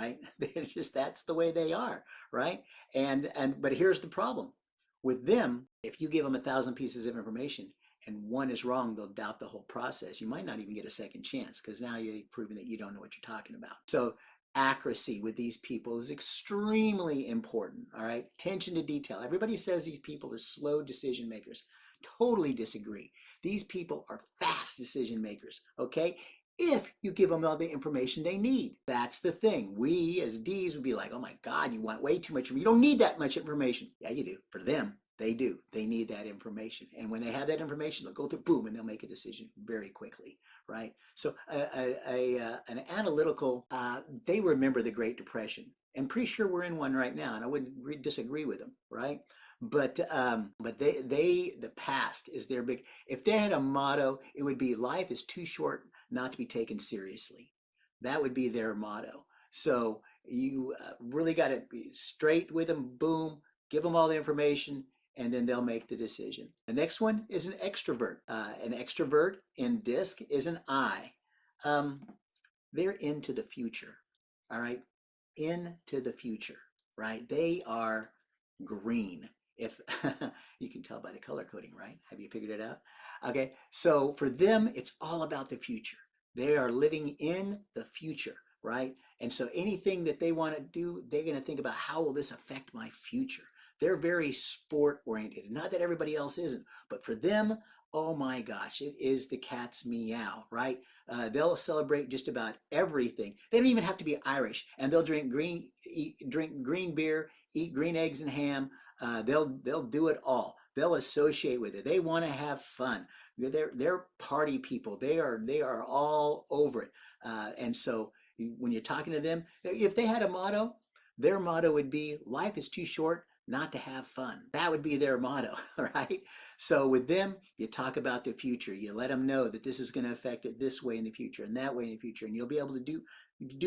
right? They're just, that's the way they are, right? But here's the problem with them. If you give them 1,000 pieces of information and one is wrong, they'll doubt the whole process. You might not even get a second chance because now you've proven that you don't know what you're talking about. So accuracy with these people is extremely important. All right, attention to detail. Everybody says these people are slow decision makers. Totally disagree. These people are fast decision makers. Okay, if you give them all the information they need. That's the thing. We as D's would be like, oh my God, you want way too much. You don't need that much information. Yeah, you do. For them, they do. They need that information. And when they have that information, they'll go through, boom, and they'll make a decision very quickly, right? So an analytical, they remember the Great Depression. And pretty sure we're in one right now, and I wouldn't disagree with them, right? But the past is their big. If they had a motto, it would be life is too short not to be taken seriously. That would be their motto. So you really got to be straight with them. Boom, give them all the information, and then they'll make the decision. The next one is an extrovert. An extrovert in DiSC is an I. They're into the future. All right, into the future, right? They are green. If you can tell by the color coding, right? Have you figured it out? Okay, so for them, it's all about the future. They are living in the future, right? And so anything that they want to do, they're going to think about, how will this affect my future? They're very sport oriented. Not that everybody else isn't, but for them, oh my gosh, it is the cat's meow, right? They'll celebrate just about everything. They don't even have to be Irish, and they'll drink green beer, eat green eggs and ham. They'll do it all. They'll associate with it. They want to have fun. They're party people. They are all over it. And so when you're talking to them, if they had a motto, their motto would be, life is too short not to have fun. That would be their motto, right? So with them, you talk about the future. You let them know that this is going to affect it this way in the future and that way in the future, and you'll be able to do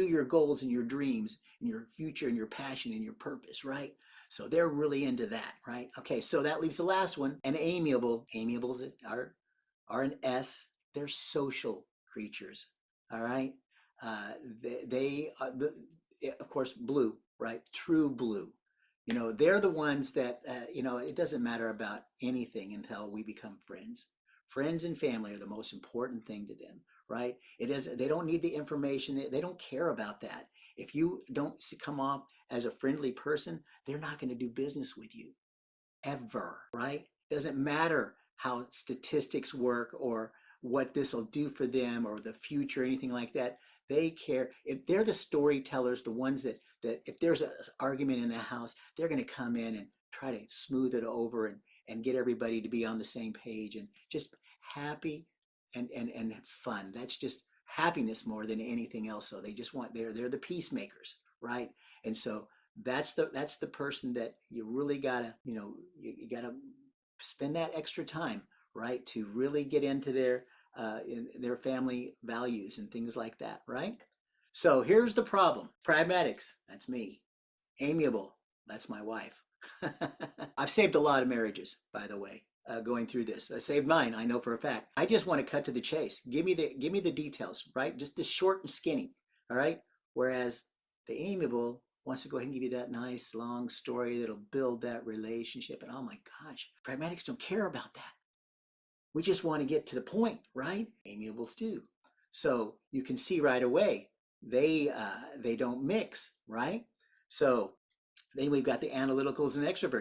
your goals and your dreams and your future and your passion and your purpose, right? So they're really into that, right? Okay, so that leaves the last one, an amiable. Amiables are an S. They're social creatures, all right? They of course, blue, right? True blue. You know, they're the ones that, it doesn't matter about anything until we become friends. Friends and family are the most important thing to them, right? They don't need the information. They don't care about that. If you don't come off as a friendly person, they're not going to do business with you ever, right? Doesn't matter how statistics work or what this will do for them or the future, anything like that. They care. If they're the storytellers, the ones that if there's an argument in the house, they're going to come in and try to smooth it over and get everybody to be on the same page and just happy and fun. That's just happiness more than anything else. So they just want, they're the peacemakers, right? And so that's the person that you really gotta, you gotta spend that extra time, right, to really get into in their family values and things like that, right? So here's the problem. Pragmatics, that's me. Amiable, that's my wife. I've saved a lot of marriages, by the way, going through this. I saved mine, I know for a fact. I just want to cut to the chase. Give me the details, right? Just the short and skinny, all right? Whereas the amiable wants to go ahead and give you that nice long story that'll build that relationship. And oh my gosh, pragmatics don't care about that. We just want to get to the point, right? Amiables do. So you can see right away, they don't mix, right? So then we've got the analyticals and extroverts.